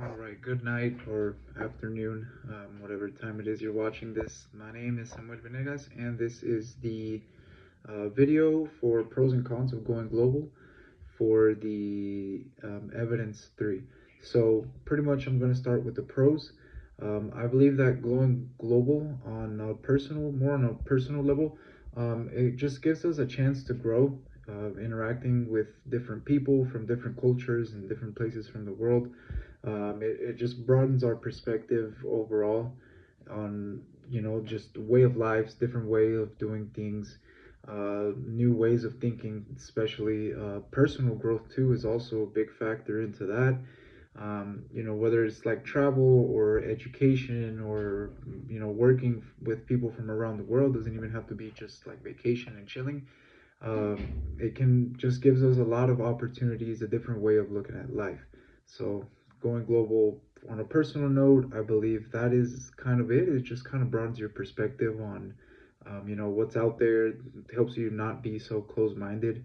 All right, good night or afternoon, whatever time it is you're watching this. My name is Samuel Venegas, and this is the video for pros and cons of going global for the evidence 3. So, pretty much, I'm going to start with the pros. I believe that going global on a more on a personal level, it just gives us a chance to grow, interacting with different people from different cultures and different places from the world. It just broadens our perspective overall on, just way of lives, different way of doing things, new ways of thinking, especially personal growth too is also a big factor into that. Whether it's like travel or education or, working with people from around the world, doesn't even have to be just like vacation and chilling. It can just gives us a lot of opportunities, a different way of looking at life. So going global on a personal note, I believe that is kind of it. It just kind of broadens your perspective on, what's out there. It helps you not be so close-minded,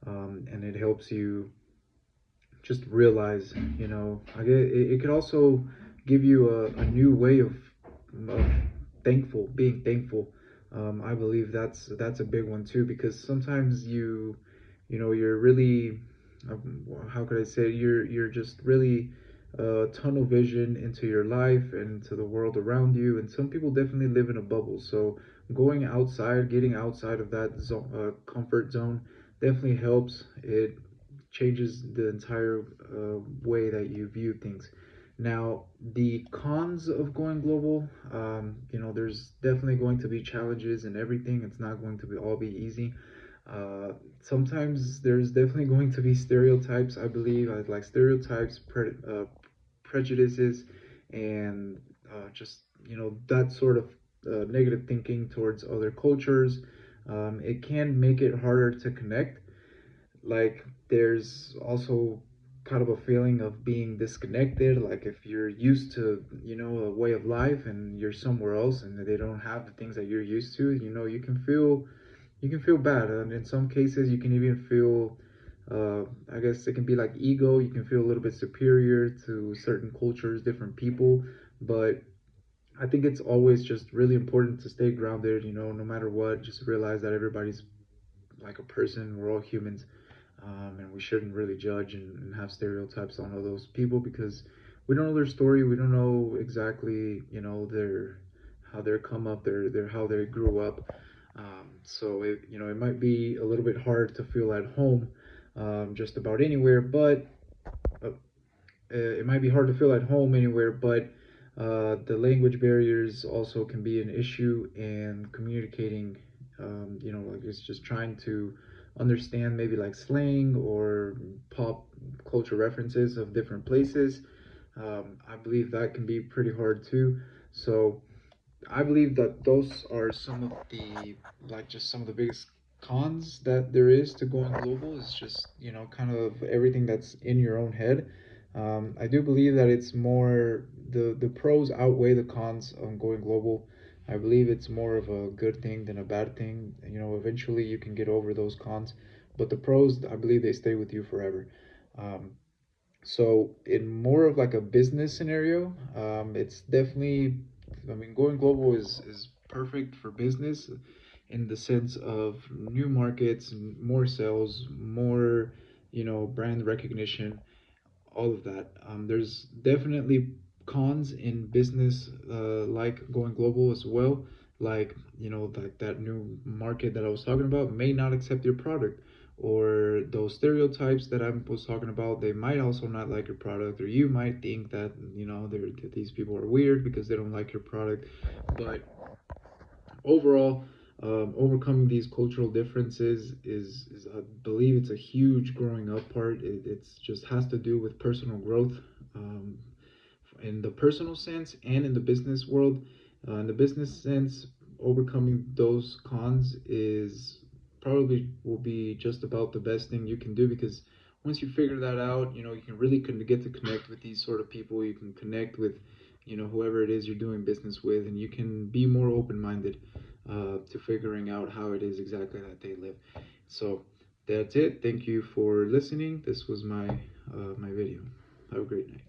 and it helps you just realize, it could also give you a new way of being thankful. I believe that's a big one too, because sometimes you're really, how could I say, you're just really tunnel vision into your life and to the world around you, and some people definitely live in a bubble. So going outside, getting outside of that comfort zone definitely helps. It changes the entire way that you view things. Now, the cons of going global, there's definitely going to be challenges and everything. It's not going to be all be easy. Sometimes there's definitely going to be stereotypes. I believe like stereotypes, prejudices, and just that sort of negative thinking towards other cultures. It can make it harder to connect. Like there's also kind of a feeling of being disconnected. Like if you're used to a way of life and you're somewhere else and they don't have the things that you're used to, you can feel bad, and in some cases you can even feel, I guess it can be like ego. You can feel a little bit superior to certain cultures, different people. But I think it's always just really important to stay grounded, no matter what. Just realize that everybody's like a person. We're all humans, and we shouldn't really judge and have stereotypes on all those people because we don't know their story. We don't know exactly, their how they're come up, their how they grew up. So it might be a little bit hard to feel at home, just about anywhere, but uh, it might be hard to feel at home anywhere, but the language barriers also can be an issue, and communicating, like it's just trying to understand maybe like slang or pop culture references of different places. I believe that can be pretty hard too. So I believe that those are some of the, like, just some of the biggest cons that there is to going global is just, kind of everything that's in your own head. I do believe that it's more the pros outweigh the cons on going global. I believe it's more of a good thing than a bad thing. Eventually you can get over those cons, but the pros, I believe they stay with you forever. Um, so in more of like a business scenario, it's definitely, I mean, going global is perfect for business in the sense of new markets, more sales, more, brand recognition, all of that. There's definitely cons in business, like going global as well. Like, like that new market that I was talking about may not accept your product, or those stereotypes that I was talking about, they might also not like your product, or you might think that, that these people are weird because they don't like your product. But overall, overcoming these cultural differences is I believe it's a huge growing up part. It's just has to do with personal growth, um, in the personal sense and in the business world. In the business sense, overcoming those cons is probably will be just about the best thing you can do, because once you figure that out, you can really get to connect with these sort of people. You can connect with, whoever it is you're doing business with, and you can be more open-minded, to figuring out how it is exactly that they live. So that's it. Thank you for listening. This was my video. Have a great night.